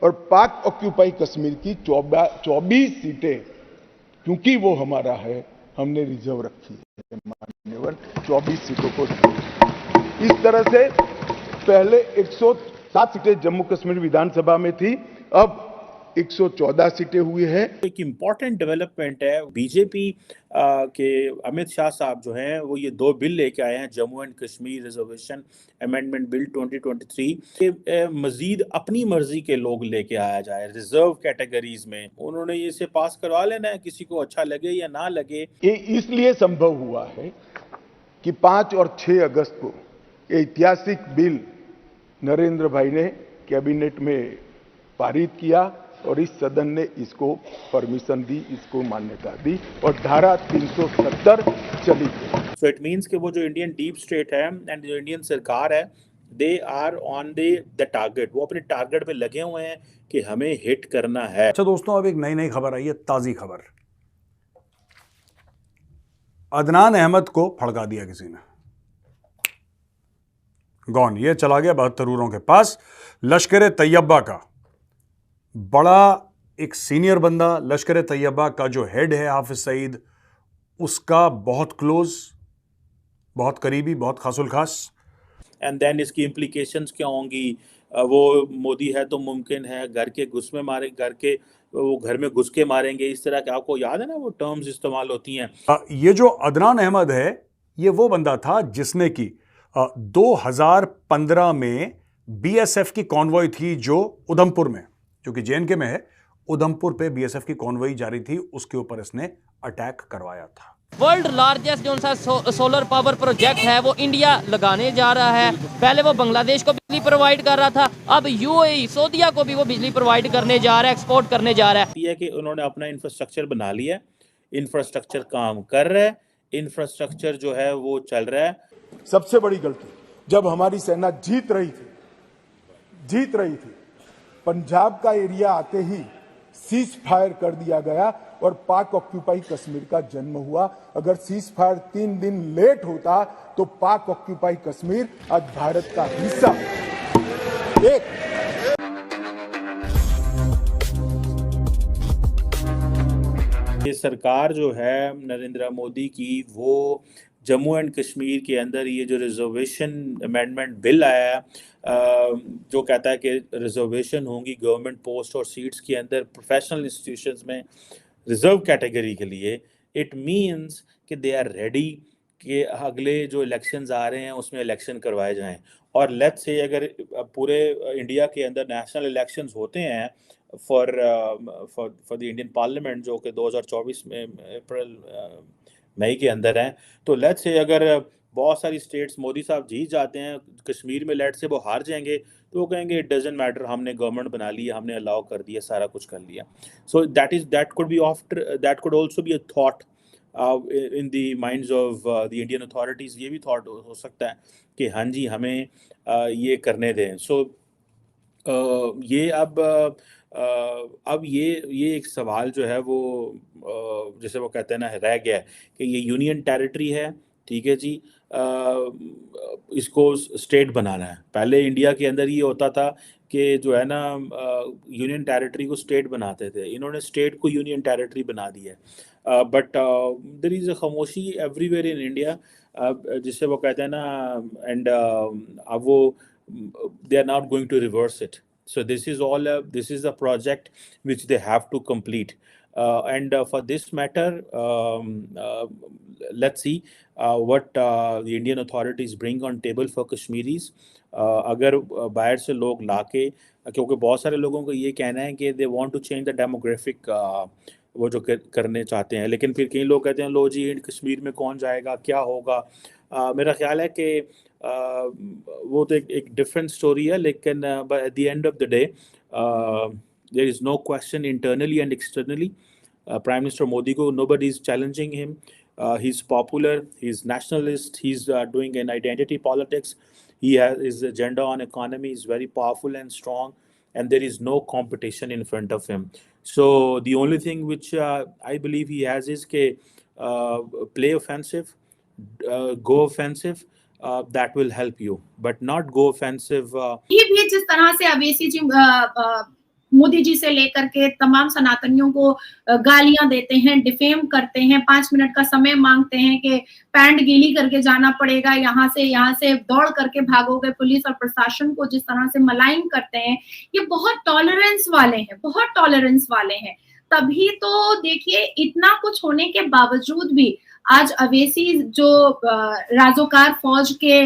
और पाक ऑक्यूपाई कश्मीर की 24 सीटें, क्योंकि वो हमारा है, हमने रिजर्व रखी है मान्यवर 24 सीटों को। इस तरह से पहले 107 सीटें जम्मू कश्मीर विधानसभा में थी, अब 114 सीटें हुई है। एक इम्पॉर्टेंट डेवलपमेंट है, बीजेपी के अमित शाह साहब जो हैं वो ये 2 बिल लेके आए हैं, Jammu and Kashmir reservation amendment bill 2023। मजीद अपनी मर्जी के लोग लेके आया जाए रिजर्व कैटेगरीज में, उन्होंने इसे पास करवा लेना है, किसी को अच्छा लगे या ना लगे। ये इसलिए संभव हुआ है कि 5 और 6 अगस्त को ऐतिहासिक बिल नरेंद्र भाई ने कैबिनेट में पारित किया और इस सदन ने इसको परमिशन दी, इसको मान्यता दी और धारा 370 चली गई। सो इट मीन्स कि वो जो इंडियन डीप स्टेट है एंड जो इंडियन सरकार है, they are on the target, वो अपने टारगेट पे लगे हुए हैं कि हमें हिट करना है। अच्छा दोस्तों, अब एक नई खबर आई है, ताजी खबर। अदनान अहमद को फड़का दिया किसी ने। गॉन, ये चला गया 72 के पास। लश्कर तैयबा का बड़ा एक सीनियर बंदा, लश्कर तैयबा का जो हेड है हाफिज सईद, उसका बहुत क्लोज, बहुत करीबी, बहुत खासुल खास। एंड देन इसकी इम्प्लीकेशंस क्या होंगी? वो मोदी है तो मुमकिन है घर के घुस में मारे, वो घर में घुस के मारेंगे, इस तरह के आपको याद है ना वो टर्म्स इस्तेमाल होती हैं। ये जो अदनान अहमद है, ये वो बंदा था जिसने की 2015 में बीएसएफ की कॉन्वॉय थी जो उधमपुर में, जो कि जेएनके में है, उधमपुर पे बीएसएफ की कॉन्वॉय जारी थी, उसके ऊपर इसने अटैक करवाया था। वर्ल्ड लार्जेस्ट जो सा सोलर पावर प्रोजेक्ट है वो इंडिया लगाने जा रहा है। पहले वो बांग्लादेश को बिजली प्रोवाइड कर रहा था, अब यूएई सऊदीया को भी वो बिजली प्रोवाइड करने जा रहा है, एक्सपोर्ट करने जा रहा है। ये कि उन्होंने अपना इंफ्रास्ट्रक्चर बना लिया है, इंफ्रास्ट्रक्चर काम कर रहा है, इंफ्रास्ट्रक्चर जो है वो चल रहा है। सबसे बड़ी गलती जब हमारी सेना जीत रही थी, पंजाब का एरिया आते ही सीज फायर कर दिया गया और पाक ऑक्यूपाई कश्मीर का जन्म हुआ। अगर सीज फायर 3 दिन लेट होता तो पाक ऑक्यूपाई कश्मीर आज भारत का हिस्सा। ये सरकार जो है नरेंद्र मोदी की, वो जम्मू एंड कश्मीर के अंदर ये जो रिजर्वेशन अमेंडमेंट बिल आया है, जो कहता है कि रिजर्वेशन होंगी गवर्नमेंट पोस्ट और सीट्स के अंदर प्रोफेशनल इंस्टीट्यूशंस में रिजर्व कैटेगरी के लिए, इट मींस कि दे आर रेडी कि अगले जो इलेक्शंस आ रहे हैं उसमें इलेक्शन करवाए जाएं। और लेट्स से अगर पूरे इंडिया के अंदर नेशनल इलेक्शंस होते हैं फॉर द इंडियन पार्लियामेंट, जो कि 2024 में अप्रैल मई के अंदर हैं, तो लेट्स से अगर बहुत सारी स्टेट्स मोदी साहब जीत जाते हैं, कश्मीर में लेट्स से वो हार जाएंगे, तो वो कहेंगे इट डजंट मैटर, हमने गवर्नमेंट बना लिया, हमने अलाउ कर दिया, सारा कुछ कर लिया। So that could also be a thought in the minds of the Indian authorities. ये भी थॉट हो सकता है कि हाँ जी हमें ये करने दें। सो ये अब ये एक सवाल जो है वो जैसे वो कहते हैं ना रह गया है कि ये यूनियन टेरिटरी है, ठीक है जी, इसको स्टेट बनाना है। पहले इंडिया के अंदर ये होता था कि जो है ना यूनियन टेरिटरी को स्टेट बनाते थे, इन्होंने स्टेट को यूनियन टेरिटरी बना दिया है। बट देयर इज़ अ खामोशी एवरीवेयर इन इंडिया, जिससे वो कहते हैं ना, एंड अब वो they are not going to reverse it. So this is a project which they have to complete, and for this matter, let's see what the Indian authorities bring on table for Kashmiris. अगर बाहर से लोग लाके, क्योंकि बहुत सारे लोगों को ये कहना है कि they want to change the demographic, वो जो करने चाहते हैं, लेकिन फिर कई लोग कहते हैं लो जी कश्मीर में कौन जाएगा, क्या होगा। मेरा ख्याल है कि वो तो एक डिफरेंट स्टोरी है, लेकिन at the end of the day there is no question internally and externally, prime minister Modi को nobody is challenging him. He's popular, he's nationalist, he's doing an identity politics, he has his agenda on economy is very powerful and strong, and there is no competition in front of him. So the only thing which I believe he has is ke play offensive, go offensive, that will help you, but not go offensive. ये भी जिस तरह से अवेसी जी मोदी जी से लेकर के तमाम सनातनियों को गालियां देते हैं, डिफेम करते हैं, 5 मिनट का समय मांगते हैं कि पैंट गीली करके जाना पड़ेगा, यहाँ से दौड़ करके भागोगे, पुलिस और प्रशासन को जिस तरह से मलाइन करते हैं, ये बहुत टॉलरेंस वाले हैं। तभी तो देखिए इतना कुछ होने के बावजूद भी आज अवैसी जो राजोकार फौज के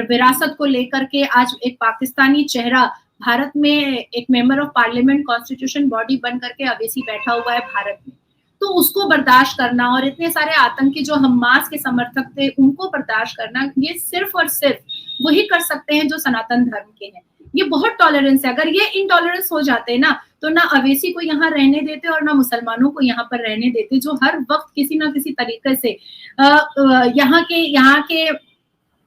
विरासत को लेकर के आज एक पाकिस्तानी चेहरा भारत में एक member of parliament constitution body बन करके अवैसी बैठा हुआ है भारत में, तो उसको बर्दाश्त करना और इतने सारे आतंकी जो हमास के समर्थक थे उनको बर्दाश्त करना, ये सिर्फ और सिर्फ वही कर सकते हैं जो सनातन धर्म के हैं। ये बहुत टॉलरेंस है। अगर ये इनटॉलरेंस हो जाते ना तो ना अवैसी को यहाँ रहने देते और ना मुसलमानों को यहाँ पर रहने देते, जो हर वक्त किसी ना किसी तरीके से यहाँ के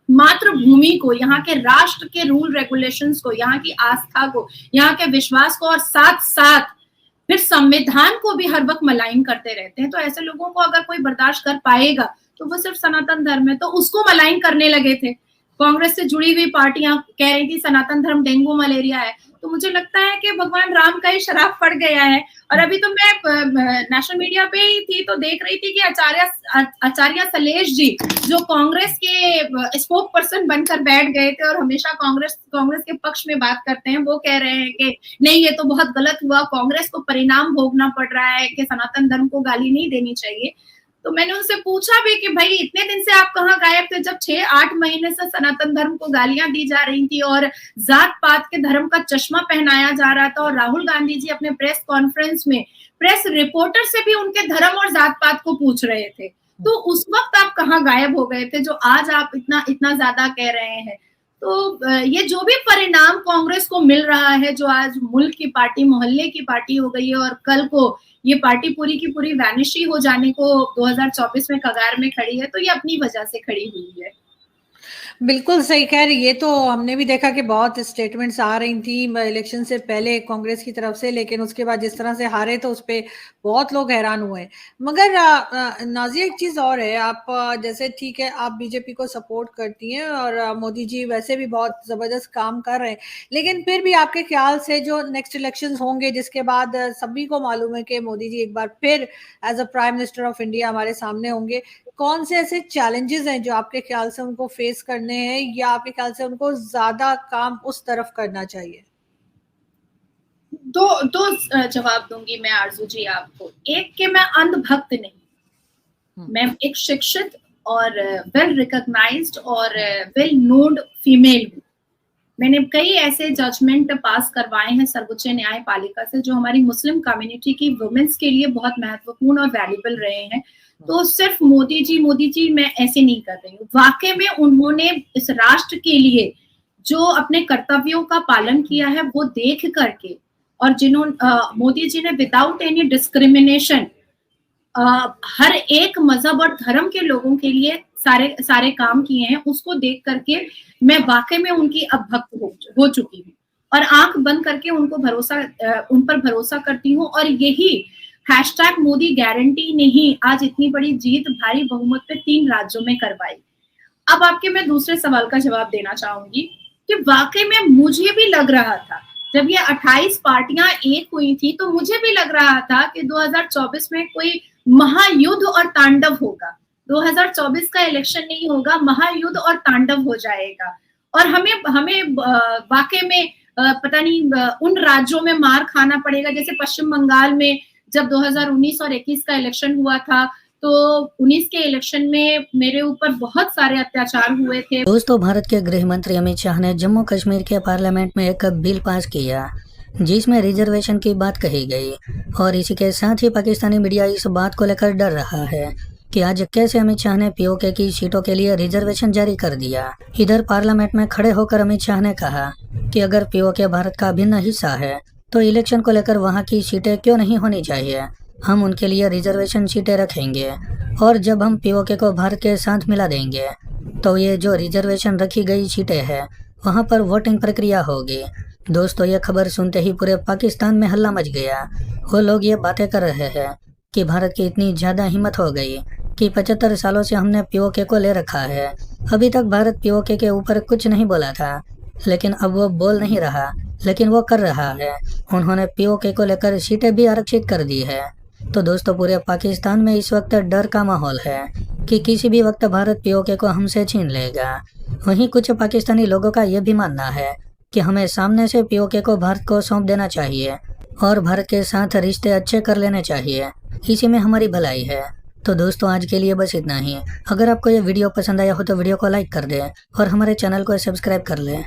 मातृभूमि को, यहाँ के राष्ट्र के रूल रेगुलेशंस को, यहाँ की आस्था को, यहाँ के विश्वास को और साथ साथ फिर संविधान को भी हर वक्त मलाइन करते रहते हैं। तो ऐसे लोगों को अगर कोई बर्दाश्त कर पाएगा तो वो सिर्फ सनातन धर्म है, तो उसको मलाइन करने लगे थे। कांग्रेस से जुड़ी हुई पार्टियां कह रही थी सनातन धर्म डेंगू मलेरिया है, तो मुझे लगता है कि भगवान राम का ही शराब पड़ गया है। और अभी तो मैं नेशनल मीडिया पे ही थी तो देख रही थी कि आचार्य सलेश जी जो कांग्रेस के स्पोक पर्सन बनकर बैठ गए थे और हमेशा कांग्रेस के पक्ष में बात करते हैं, वो कह रहे हैं कि नहीं ये तो बहुत गलत हुआ, कांग्रेस को परिणाम भोगना पड़ रहा है कि सनातन धर्म को गाली नहीं देनी चाहिए। तो मैंने उनसे पूछा भी कि भाई इतने दिन से आप कहाँ गायब थे जब 6-8 महीने से सनातन धर्म को गालियां दी जा रही थी और जात पात के धर्म का चश्मा पहनाया जा रहा था, और राहुल गांधी जी अपने प्रेस कॉन्फ्रेंस में प्रेस रिपोर्टर से भी उनके धर्म और जात पात को पूछ रहे थे, तो उस वक्त आप कहाँ गायब हो गए थे जो आज आप इतना ज्यादा कह रहे हैं। तो ये जो भी परिणाम कांग्रेस को मिल रहा है, जो आज मुल्क की पार्टी मोहल्ले की पार्टी हो गई है और कल को ये पार्टी पूरी की पूरी वैनिश ही हो जाने को 2024 में कगार में खड़ी है, तो ये अपनी वजह से खड़ी हुई है। बिल्कुल सही कह रही, ये तो हमने भी देखा कि बहुत स्टेटमेंट्स आ रही थी इलेक्शन से पहले कांग्रेस की तरफ से, लेकिन उसके बाद जिस तरह से हारे तो उस पर बहुत लोग हैरान हुए। मगर नाज़िया एक चीज और है, आप जैसे ठीक है आप बीजेपी को सपोर्ट करती हैं और मोदी जी वैसे भी बहुत जबरदस्त काम कर रहे हैं, लेकिन फिर भी आपके ख्याल से जो नेक्स्ट इलेक्शंस होंगे जिसके बाद सभी को मालूम है कि मोदी जी एक बार फिर as a prime minister of India हमारे सामने होंगे, कौन से ऐसे चैलेंजेस हैं जो आपके ख्याल से उनको फेस करने हैं या आपके ख्याल से उनको ज्यादा काम उस तरफ करना चाहिए? दो जवाब दूंगी मैं आरजू जी आपको। एक कि मैं अंधभक्त नहीं, मैं एक शिक्षित और वेल रिकॉग्नाइज्ड और वेल नोन फीमेल हूँ। मैंने कई ऐसे जजमेंट पास करवाए हैं सर्वोच्च न्यायपालिका से जो हमारी मुस्लिम कम्युनिटी की वुमेन्स के लिए बहुत महत्वपूर्ण और वैल्यूबल रहे हैं। तो सिर्फ मोदी जी मैं ऐसे नहीं कर रही हूँ, वाकई में उन्होंने इस राष्ट्र के लिए जो अपने कर्तव्यों का पालन किया है वो देख करके, और जिन्होंने मोदी जी ने विदाउट एनी डिस्क्रिमिनेशन हर एक मजहब और धर्म के लोगों के लिए सारे काम किए हैं, उसको देख करके मैं वाकई में उनकी अब भक्त हो चुकी हूँ और आंख बंद करके उन पर भरोसा करती हूँ। और यही हैशटैग मोदी गारंटी ने ही आज इतनी बड़ी जीत भारी बहुमत पे 3 राज्यों में करवाई। अब आपके मैं दूसरे सवाल का जवाब देना चाहूंगी कि वाकई में मुझे भी लग रहा था जब ये 28 पार्टियां एक हुई थी तो मुझे भी लग रहा था कि 2024 में कोई महायुद्ध और तांडव होगा। 2024 का इलेक्शन नहीं होगा, महायुद्ध और तांडव हो जाएगा और हमें वाकई में पता नहीं उन राज्यों में मार खाना पड़ेगा। जैसे पश्चिम बंगाल में जब 2019 और 21 का इलेक्शन हुआ था तो 19 के इलेक्शन में मेरे ऊपर बहुत सारे अत्याचार हुए थे। दोस्तों, भारत के गृह मंत्री अमित शाह ने जम्मू कश्मीर के पार्लियामेंट में एक बिल पास किया जिसमें रिजर्वेशन की बात कही गई और इसी के साथ ही पाकिस्तानी मीडिया इस बात को लेकर डर रहा है कि आज कैसे अमित शाह ने पीओके की सीटों के लिए रिजर्वेशन जारी कर दिया। इधर पार्लियामेंट में खड़े होकर अमित शाह ने कहा कि अगर पीओके भारत का अभिन्न हिस्सा है तो इलेक्शन को लेकर वहाँ की सीटें क्यों नहीं होनी चाहिए, हम उनके लिए रिजर्वेशन सीटें रखेंगे और जब हम पीओके को भारत के साथ मिला देंगे तो ये जो रिजर्वेशन रखी गई सीटें हैं वहाँ पर वोटिंग प्रक्रिया होगी। दोस्तों, ये खबर सुनते ही पूरे पाकिस्तान में हल्ला मच गया। वो लोग ये बातें कर रहे हैं कि भारत की इतनी ज़्यादा हिम्मत हो गई कि 75 सालों से हमने पीओके को ले रखा है, अभी तक भारत पीओके के ऊपर कुछ नहीं बोला था, लेकिन अब वो बोल नहीं रहा, लेकिन वो कर रहा है। उन्होंने पीओके को लेकर सीटें भी आरक्षित कर दी है। तो दोस्तों, पूरे पाकिस्तान में इस वक्त डर का माहौल है कि किसी भी वक्त भारत पीओके को हमसे छीन लेगा। वहीं कुछ पाकिस्तानी लोगों का यह भी मानना है कि हमें सामने से पीओके को भारत को सौंप देना चाहिए और भारत के साथ रिश्ते अच्छे कर लेने चाहिए, इसी में हमारी भलाई है। तो दोस्तों, आज के लिए बस इतना ही। अगर आपको यह वीडियो पसंद आया हो तो वीडियो को लाइक कर दें और हमारे चैनल को सब्सक्राइब कर लें।